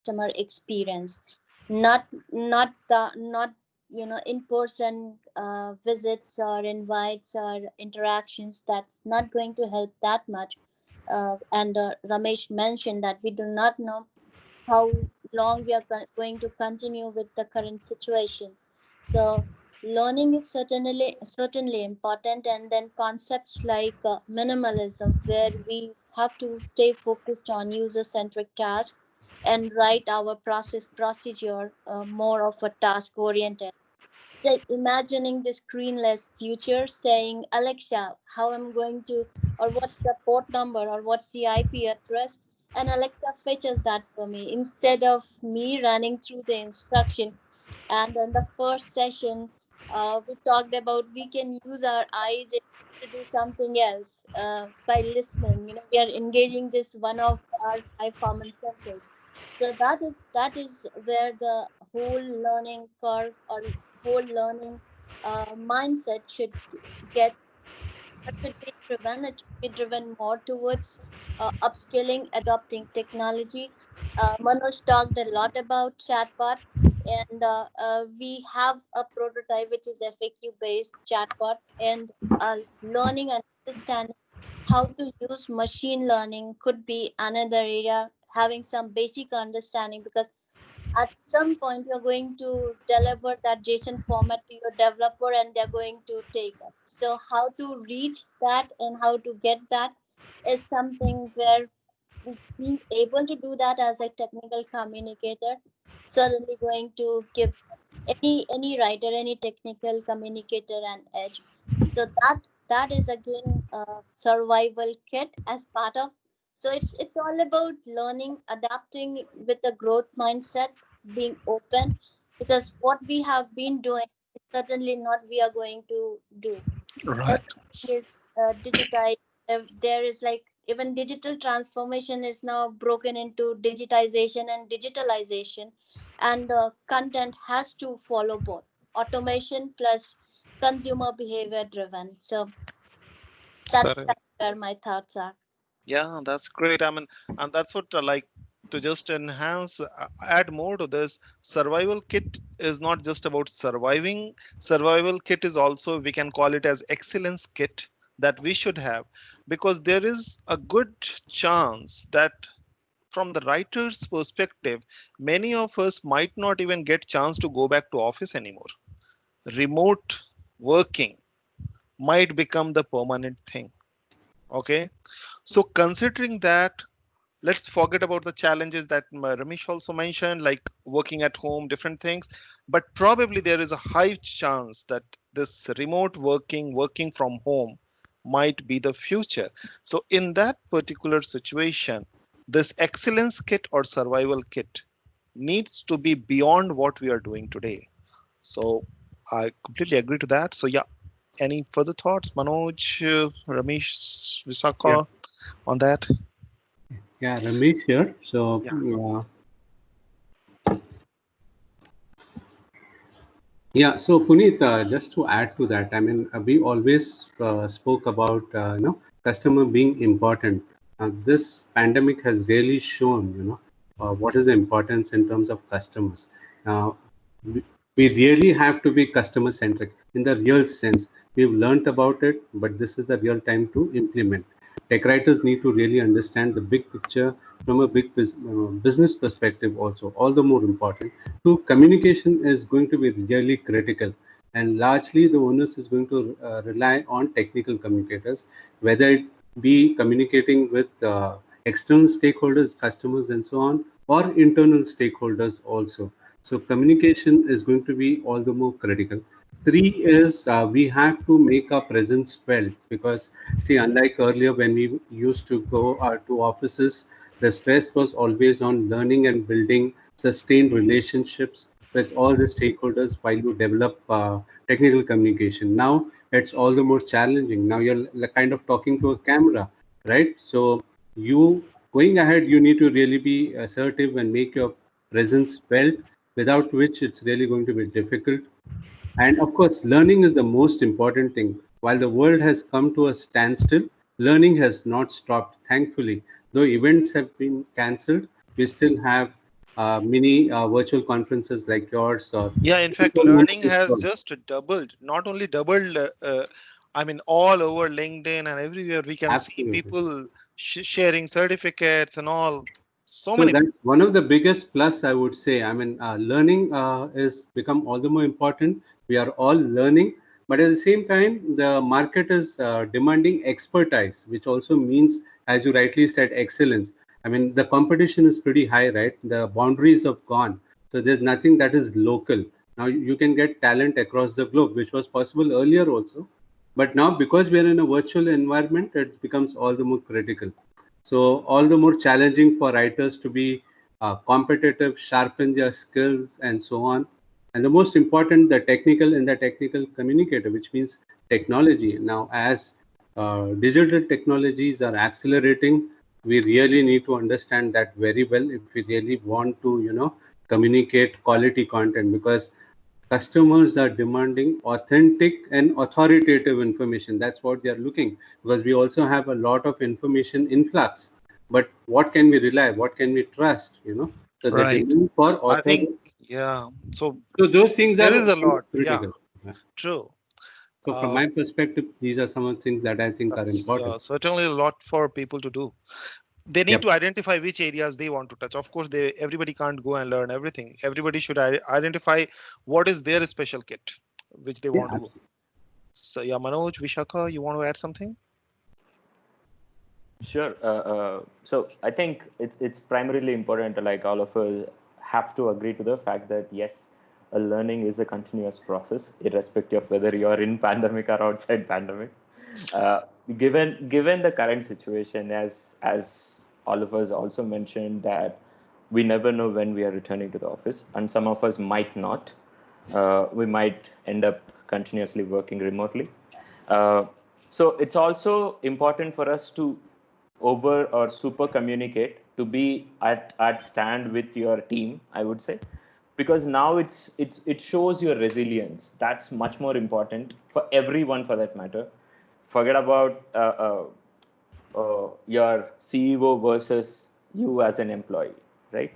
customer experience, not in person visits or invites or interactions. That's not going to help that much. And Ramesh mentioned that we do not know how long we are going to continue with the current situation. So learning is certainly important, and then concepts like minimalism, where we have to stay focused on user-centric tasks and write our procedure more of a task oriented. Like imagining the screenless future, saying, Alexa, how I'm going to, or what's the port number, or what's the IP address, and Alexa fetches that for me instead of me running through the instruction. And in the first session, we talked about we can use our eyes to do something else by listening. We are engaging just one of our five common senses. So that is where the whole learning curve or whole learning mindset get should be driven. It should be driven more towards upskilling, adopting technology. Manoj talked a lot about chatbot, and we have a prototype which is FAQ based chatbot, and learning and understanding how to use machine learning could be another area. Having some basic understanding, because at some point you're going to deliver that JSON format to your developer and they're going to take it. So how to reach that and how to get that is something where being able to do that as a technical communicator certainly going to give any writer, any technical communicator an edge. So that is again a survival kit as part of. So it's all about learning, adapting with a growth mindset, being open, because what we have been doing is certainly not we are going to do. Right. Everything is digitized. There is like even digital transformation is now broken into digitization and digitalization, and content has to follow both automation plus consumer behavior driven. So that's Certainly. where my thoughts are. Yeah, that's great. I mean, and that's what like to just enhance, add more to this. Survival kit is not just about surviving. Survival kit is also, we can call it as excellence kit that we should have, because there is a good chance that from the writer's perspective, many of us might not even get chance to go back to office anymore. Remote working might become the permanent thing. Okay. So considering that, let's forget about the challenges that Ramesh also mentioned, like working at home, different things. But probably there is a high chance that this remote working, working from home might be the future. So in that particular situation, this excellence kit or survival kit needs to be beyond what we are doing today. So I completely agree to that. So yeah, any further thoughts, Manoj, Ramesh, Yeah, Visakha, on that? yeah, Ramesh here. So, Yeah. yeah, so Puneet, just to add to that, I mean, we always spoke about customer being important. This pandemic has really shown what is the importance in terms of customers. Now, we we really have to be customer centric in the real sense. We've learned about it, but this is the real time to implement. Tech writers need to really understand the big picture from a business perspective. Also, all the more important. So communication is going to be really critical, and largely the onus is going to rely on technical communicators, whether it be communicating with external stakeholders, customers, and so on, or internal stakeholders also. So communication is going to be all the more critical. Three is we have to make our presence felt, because see, unlike earlier when we used to go to offices, the stress was always on learning and building sustained relationships with all the stakeholders while you develop technical communication. Now it's all the more challenging. Now you're kind of talking to a camera, right? So you going ahead, you need to really be assertive and make your presence felt, without which it's really going to be difficult. And of course, learning is the most important thing. While the world has come to a standstill, learning has not stopped, thankfully. Though events have been cancelled, we still have mini virtual conferences like yours. Yeah, in fact, People want to learning has explore. just doubled, not only doubled, I mean, all over LinkedIn and everywhere we can see Absolutely. people sharing certificates and all. So So many that's things. one of the biggest plus, I would say. I mean, learning is become all the more important. We are all learning, but at the same time, the market is demanding expertise, which also means, as you rightly said, excellence. I mean, the competition is pretty high, right? The boundaries have gone, so there's nothing that is local. Now you can get talent across the globe, which was possible earlier also, but now because we are in a virtual environment, it becomes all the more critical. So all the more challenging for writers to be competitive, sharpen their skills, and so on. And the most important, the technical and the technical communicator, which means technology. Now, as digital technologies are accelerating, we really need to understand that very well if we really want to, communicate quality content, because customers are demanding authentic and authoritative information. That's what they are looking, because we also have a lot of information influx. But what can we rely? What can we trust? So the Right. demand for I author. think, yeah. So So those things there are is a lot. Yeah, critical. Yeah. true. So from Uh, my perspective, these are some of the things that I think are that's important. certainly a lot for people to do. They need Yep. to identify which areas they want to touch. Of course, everybody can't go and learn everything. Everybody should identify what is their special kit, which they Yeah. want to. Absolutely. So yeah, Manoj, Vishaka, you want to add something? Sure. So I think it's primarily important, like all of us have to agree to the fact that yes, a learning is a continuous process, irrespective of whether you're in pandemic or outside pandemic. Uh, given the current situation, as all of us also mentioned, that we never know when we are returning to the office, and some of us might not. We might end up continuously working remotely. Uh, so it's also important for us to over or super communicate, to be at stand with your team, I would say, because now it shows your resilience. That's much more important for everyone, for that matter. Forget about your CEO versus you as an employee, right?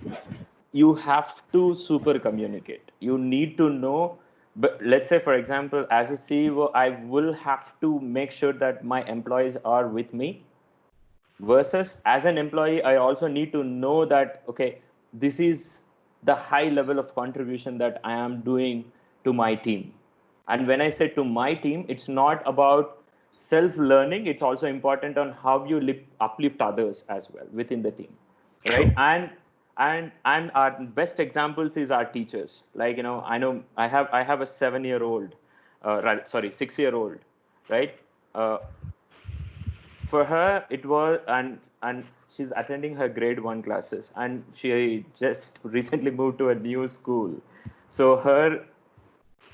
You have to super communicate. You need to know. But let's say, for example, as a CEO, I will have to make sure that my employees are with me, versus as an employee, I also need to know that, okay, this is the high level of contribution that I am doing to my team. And when I say to my team, it's not about self learning, it's also important on how you uplift others as well within the team, True. right? And our best examples is our teachers. Like, I know I have a 7-year old, rather, sorry, 6-year old, right? uh, for her it was, and she's attending her grade 1 classes, and she just recently moved to a new school. So her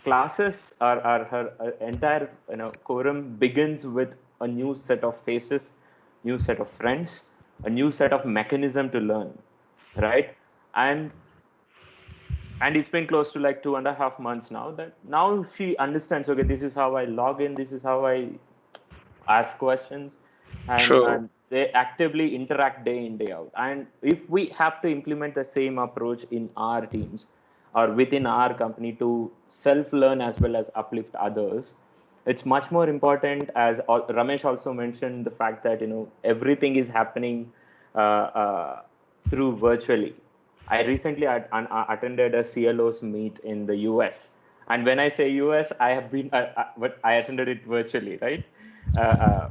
classes are her entire quorum begins with a new set of faces, new set of friends, a new set of mechanism to learn, right? And and it's been close to like 2.5 months now, that now she understands, okay, this is how I log in, this is how I ask questions, True. and they actively interact day in day out. And if we have to implement the same approach in our teams or within our company to self learn as well as uplift others, it's much more important. As Ramesh also mentioned, the fact that everything is happening through virtually. I recently attended a CLO's meet in the US, and when I say US, I have been but I attended it virtually, right? uh, uh,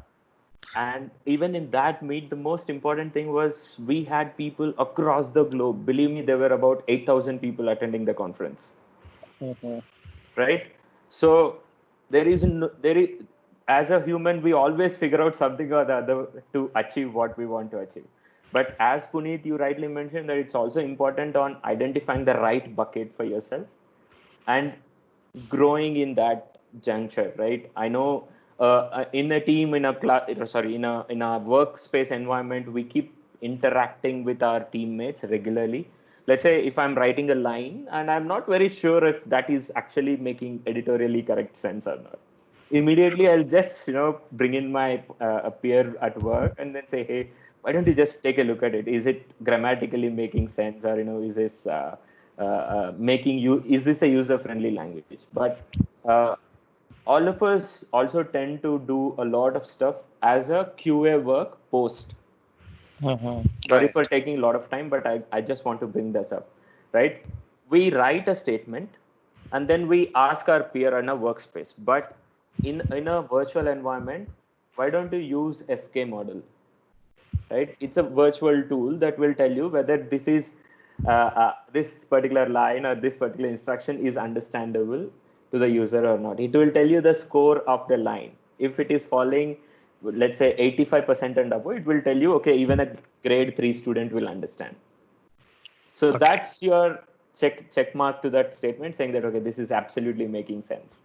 and even in that meet, the most important thing was we had people across the globe. Believe me, there were about 8,000 people attending the conference, Mhm. right? So there is, as a human, we always figure out something or the other to achieve what we want to achieve. But as Puneet, you rightly mentioned, that it's also important on identifying the right bucket for yourself and growing in that juncture, right? I know in a team, in a class, sorry, in a workspace environment, we keep interacting with our teammates regularly. Let's say if I'm writing a line and I'm not very sure if that is actually making editorially correct sense or not, immediately I'll just bring in my a peer at work and then say, hey, why don't you just take a look at it? Is it grammatically making sense, or is this is this a user-friendly language? But all of us also tend to do a lot of stuff as a QA work post. Sorry for taking a lot of time, but I just want to bring this up, right? We write a statement and then we ask our peer in a workspace. But in a virtual environment, why don't you use FK model, right? It's a virtual tool that will tell you whether this is this particular line or this particular instruction is understandable to the user or not. It will tell you the score of the line. If it is falling, let's say 85% and above, it will tell you, okay, even a grade 3 student will understand. So that's your check mark to that statement, saying that, okay, this is absolutely making sense.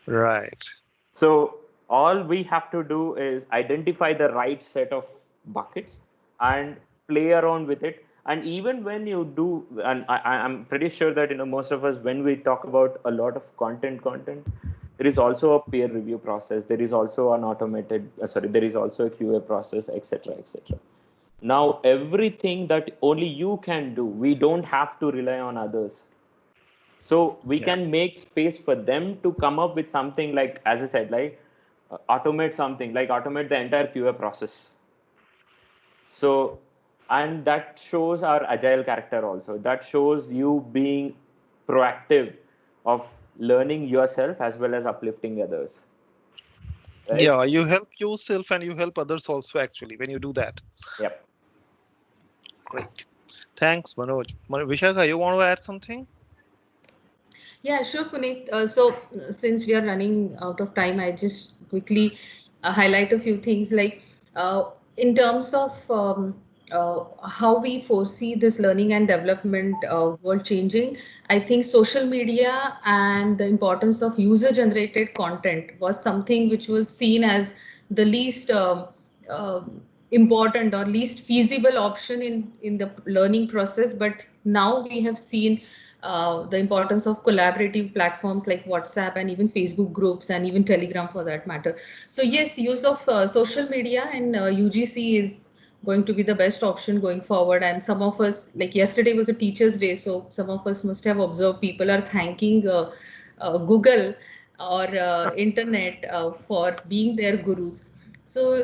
Right. So all we have to do is identify the right set of buckets and play around with it. And even when you do, and I'm pretty sure that most of us, when we talk about a lot of content, there is also a peer review process. There is also an there is also a QA process, etc., etc. Now, everything that only you can do, we don't have to rely on others. So we can make space for them to come up with something like, as I said, like automate something, like automate the entire QA process. So, and that shows our agile character also. That shows you being proactive of learning yourself as well as uplifting others. Right? Yeah, you help yourself and you help others also, actually, when you do that. Yep. Great. Thanks, Manoj. Vishakha, you want to add something? Yeah, sure, Puneet. So since we are running out of time, I just quickly highlight a few things, like in terms of how we foresee this learning and development world changing. I think social media and the importance of user generated content was something which was seen as the least important or least feasible option in the learning process. But now we have seen the importance of collaborative platforms like WhatsApp and even Facebook groups and even Telegram for that matter. So yes, use of social media and UGC is going to be the best option going forward. And some of us, like yesterday was a Teachers' Day, so some of us must have observed people are thanking Google or internet for being their gurus. So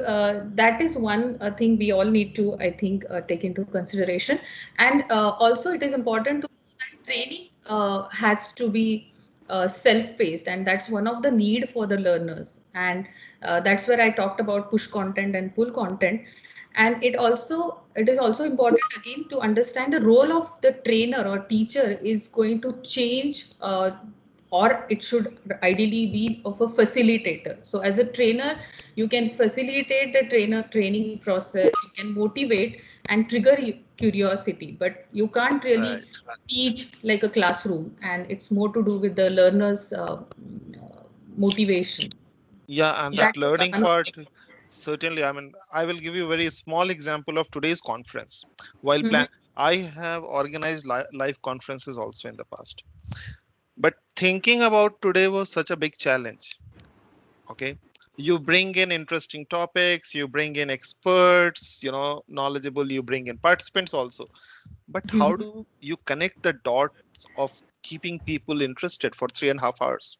that is one thing we all need to, I think, take into consideration. And also it is important to know that training has to be self-paced, and that's one of the need for the learners. And that's where I talked about push content and pull content. And it is also important again to understand the role of the trainer or teacher is going to change, or it should ideally be of a facilitator. So as a trainer, you can facilitate the training process, you can motivate and trigger curiosity, but you can't really teach like a classroom, and it's more to do with the learner's motivation. Yeah, and that learning part, certainly. I mean, I will give you a very small example of today's conference. While I have organized live conferences also in the past, but thinking about today was such a big challenge. Okay, you bring in interesting topics, you bring in experts, knowledgeable, you bring in participants also, but how do you connect the dots of keeping people interested for 3.5 hours?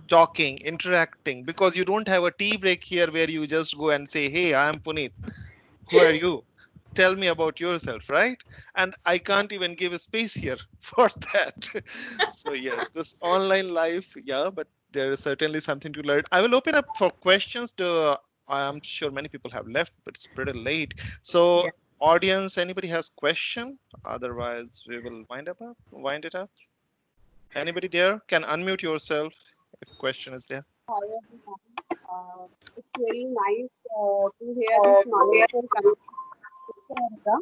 Talking, interacting, because you don't have a tea break here where you just go and say, hey, I am Puneet, who are you, tell me about yourself, right? And I can't even give a space here for that. So yes, this online life, but there is certainly something to learn. I will open up for questions to I'm sure many people have left, but it's pretty late. So audience, anybody has question? Otherwise we will wind it up. Anybody there can unmute yourself if question is there. It's very nice to hear this knowledge from Kanika.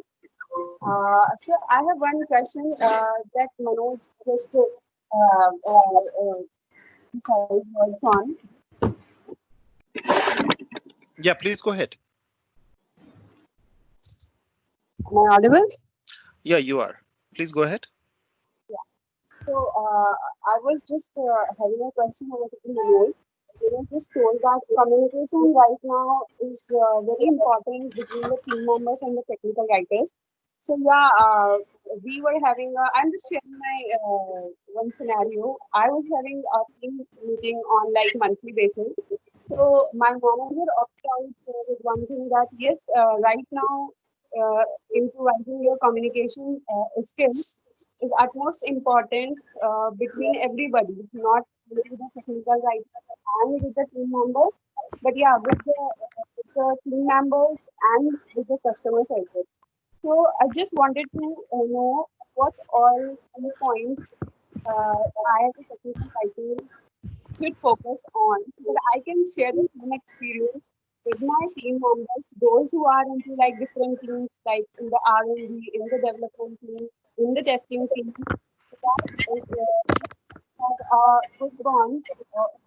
So I have one question that Manoj just words on. Yeah, please go ahead. Am I audible? Yeah, you are. Please go ahead. Yeah. So I was just having a question over to Manoj. just told that communication right now is very important between the team members and the technical writers. So yeah, we were having I'm just sharing my one scenario. I was having a team meeting on like monthly basis. So my manager opted out with one thing that yes, right now, improvising your communication skills is utmost important between everybody, not only the technical writer and with the team members, but yeah, with the team members and with the customers as well. So I just wanted to know what all key points I as a technical writer should focus on so that I can share the same experience with my team members, those who are into like different teams, like in the R&D, in the development team, in the testing team, so that have a good bond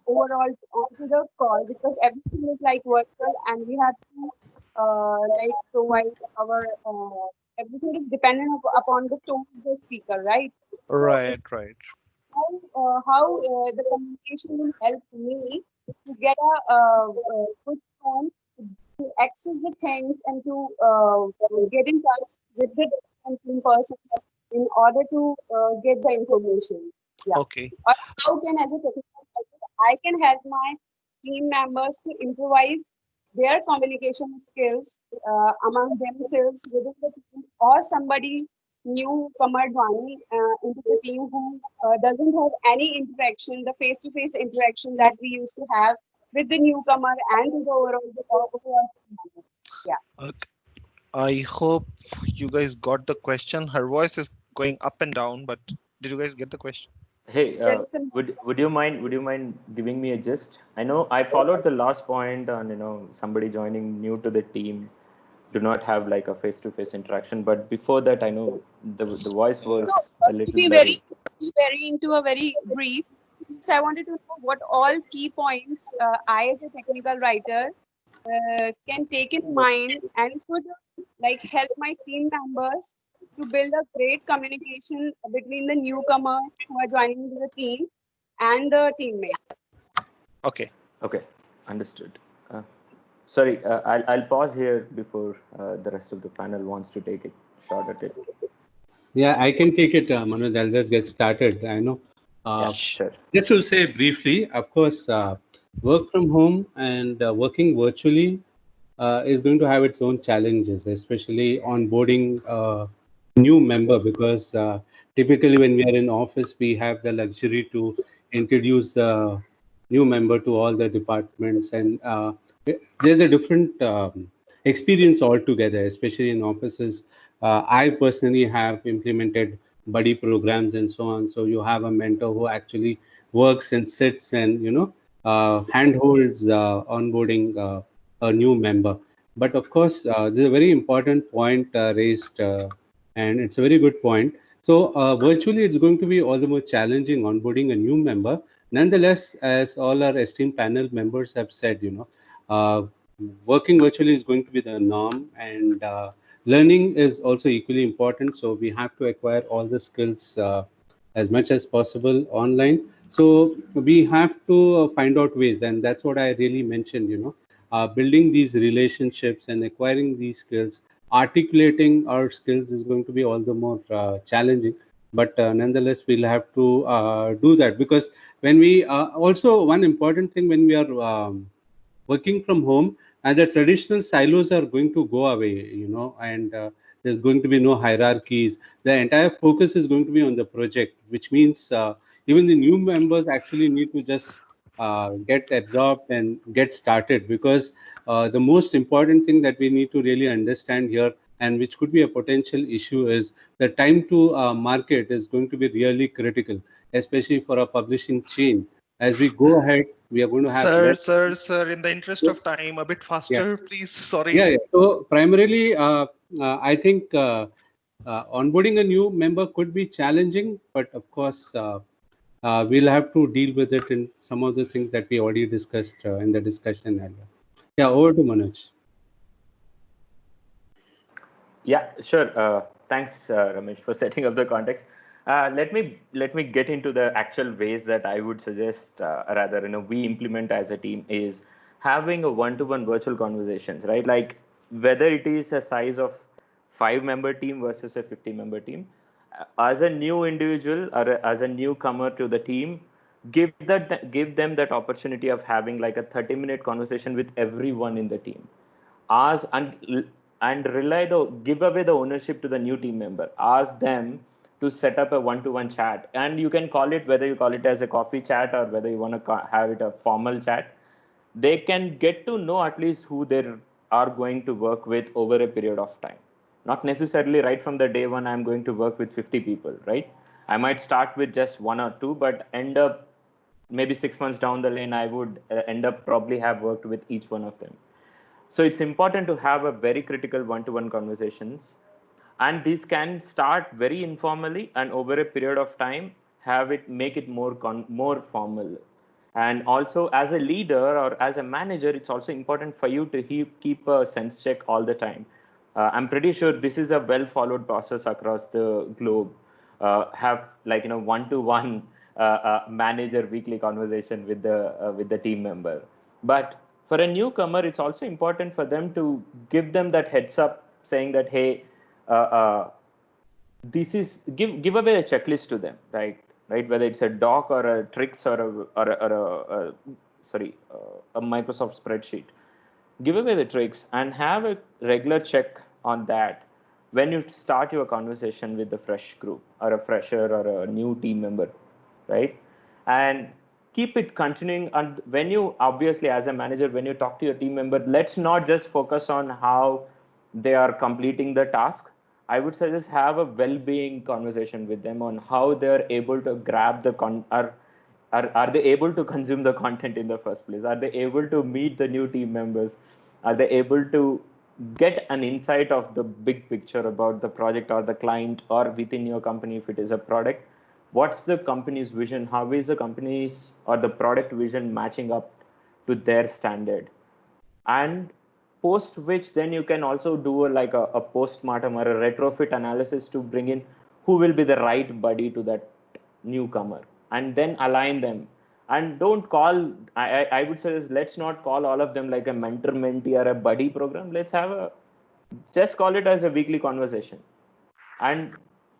overall onto the call because everything is like virtual and we have to like provide our everything is dependent upon the tone of the speaker, right? So Right, right. how the communication will help me to get a good tone to access the things and to get in touch with the different team person in order to get the information. Yeah. Okay. Or how can as a technical writer, I can help my team members to improvise their communication skills among themselves within the team or somebody newcomer joining into the team who doesn't have any interaction, the face-to-face interaction that we used to have with the newcomer and with the overall team members. Yeah. Okay. I hope you guys got the question. Her voice is going up and down, but did you guys get the question? Hey, There is a would you mind giving me a gist? I know I followed the last point on somebody joining new to the team do not have like a face-to-face interaction, but before that I know the voice was so a to little be blurry. very into a very brief, just I wanted to know what all key points I as a technical writer can take in mind and could like help my team members to build a great communication between the newcomers who are joining the team and the teammates. Okay. Okay, understood. Sorry, I'll pause here before the rest of the panel wants to take a shot at it. Yeah, I can take it, Manoj. I'll just get started. I know. Yeah, sure. Just to say briefly, of course, work from home and working virtually is going to have its own challenges, especially onboarding new member because typically when we are in office, we have the luxury to introduce the new member to all the departments, and there's a different experience altogether, especially in offices. I personally have implemented buddy programs and so on. So you have a mentor who actually works and sits and handholds onboarding a new member. But of course, there's a very important point raised, and it's a very good point. So virtually, it's going to be all the more challenging onboarding a new member. Nonetheless, as all our esteemed panel members have said, working virtually is going to be the norm, and learning is also equally important. So we have to acquire all the skills as much as possible online. So we have to find out ways, and that's what I really mentioned. Building these relationships and acquiring these skills, articulating our skills is going to be all the more challenging. But nonetheless, we'll have to do that because when we also one important thing when we are working from home and the traditional silos are going to go away, and there's going to be no hierarchies. The entire focus is going to be on the project, which means even the new members actually need to just get absorbed and get started because the most important thing that we need to really understand here and which could be a potential issue is the time to market is going to be really critical, especially for a publishing chain. As we go ahead, we are going to have less. Sir, in the interest of time, a bit Yeah, faster, please. Sorry. yeah. So primarily, I think onboarding a new member could be challenging, but of course, we'll have to deal with it in some of the things that we already discussed in the discussion earlier. Yeah, over to Manoj. Yeah, sure. Thanks, Ramesh, for setting up the context. Let me get into the actual ways that I would suggest, rather, we implement as a team is having a one-to-one virtual conversations, right? Like whether it is a size of 5-member team versus a 50-member team, as a new individual or as a newcomer to the team, give them that opportunity of having like a 30-minute conversation with everyone in the team. Ask and give away the ownership to the new team member. Ask them to set up a one-to-one chat, and you can call it, whether you call it as a coffee chat or whether you want to have it a formal chat. They can get to know at least who they are going to work with over a period of time. Not necessarily right from the day one I'm going to work with 50 people, right? I might start with just one or two, but end up maybe 6 months down the lane, I would end up probably have worked with each one of them. So it's important to have a very critical one-to-one conversations, and these can start very informally, and over a period of time make it more formal. And also, as a leader or as a manager, it's also important for you to keep a sense check all the time. I'm pretty sure this is a well followed process across the globe. Have like one-to-one manager weekly conversation with the team member. But for a newcomer, it's also important for them to give them that heads up, saying that, hey, this is give away a checklist to them, right? Whether it's a doc or a tricks or a Microsoft spreadsheet. Give away the tricks and have a regular check on that when you start your conversation with the fresh group or a fresher or a new team member, right? And keep it continuing. And when you, obviously as a manager, when you talk to your team member, let's not just focus on how they are completing the task. I would suggest have a well-being conversation with them on how they're able to grab the are they able to consume the content in the first place? Are they able to meet the new team members? Are they able to get an insight of the big picture about the project or the client, or within your company if it is a product? What's the company's vision? How is the company's or the product vision matching up to their standard? And post which, then you can also do a post-mortem or a retrofit analysis to bring in who will be the right buddy to that newcomer, and then align them. And don't call, I would suggest, let's not call all of them like a mentor mentee or a buddy program. Let's just call it as a weekly conversation. And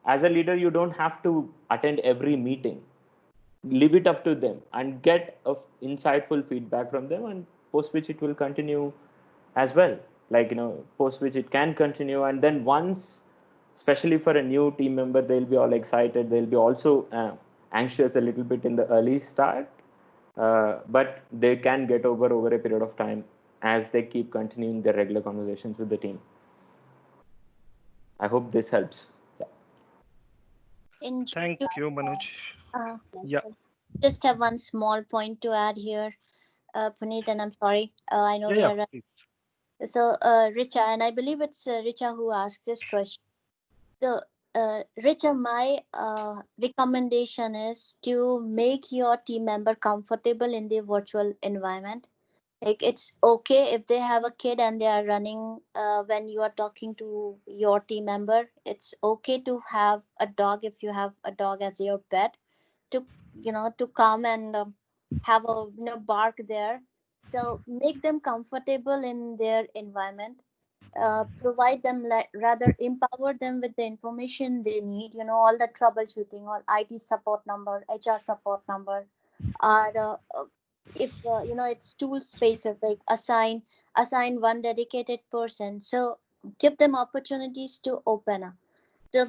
as a leader, you don't have to attend every meeting. Leave it up to them and get insightful feedback from them, and post which it will continue as well. Post which it can continue. And then once, especially for a new team member, they'll be all excited. They'll be also anxious a little bit in the early start, but they can get over a period of time as they keep continuing their regular conversations with the team. I hope this helps. Thank you, Manoj. Yeah. Just have one small point to add here, Puneet, and I'm sorry. I know we are. So, Richa, and I believe it's Richa who asked this question. So, Richa, my recommendation is to make your team member comfortable in the virtual environment. Like, it's okay if they have a kid and they are running when you are talking to your team member. It's okay to have a dog if you have a dog as your pet, to to come and have a bark there. So make them comfortable in their environment. Provide them, rather empower them with the information they need, all the troubleshooting or IT support number, HR support number, or if it's tool specific, assign one dedicated person. So give them opportunities to open up. So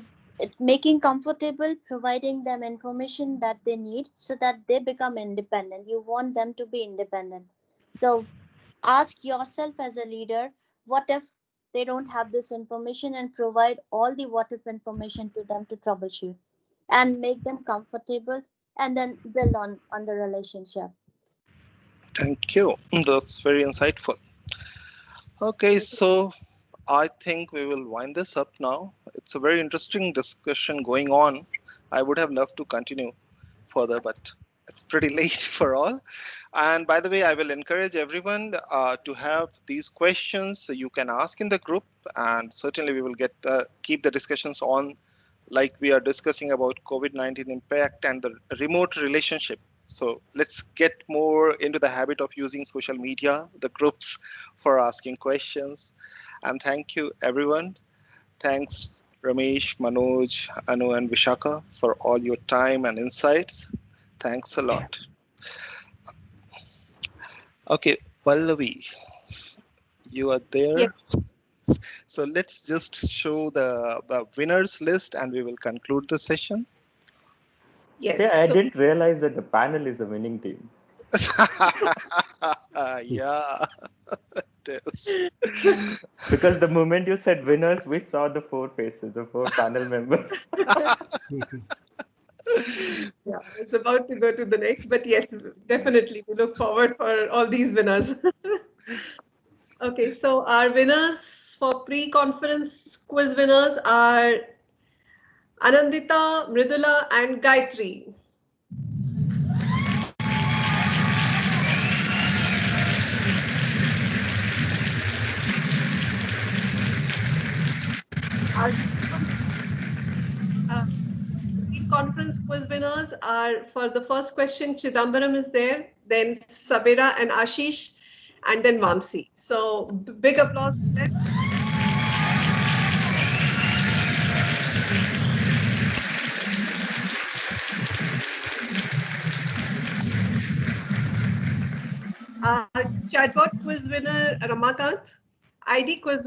making comfortable, providing them information that they need so that they become independent. You want them to be independent. So ask yourself as a leader, what if they don't have this information, and provide all the what if information to them to troubleshoot and make them comfortable, and then build on the relationship. Thank you. That's very insightful. Okay, so I think we will wind this up now. It's a very interesting discussion going on. I would have loved to continue further, but it's pretty late for all. And by the way, I will encourage everyone to have these questions so you can ask in the group, and certainly we will keep the discussions on like we are discussing about COVID-19 impact and the remote relationship. So let's get more into the habit of using social media, the groups for asking questions. And thank you, everyone. Thanks, Ramesh, Manoj, Anu, and Vishaka for all your time and insights. Thanks a lot. Okay, Pallavi, you are there. Yes. So let's just show the winners list and we will conclude the session. Yes. Yeah, I So- didn't realize that the panel is a winning team. Yeah. It is. Because the moment you said winners, we saw the four faces, the four panel members. Yeah, it's about to go to the next, but yes, definitely we look forward for all these winners. Okay, so our winners for pre-conference quiz winners are Anandita, Mridula, and Gayatri. Our conference quiz winners are, for the first question, Chidambaram is there, then Sabira and Ashish, and then Vamsi. So big applause to them. Our chatbot quiz winner, Ramakant, ID quiz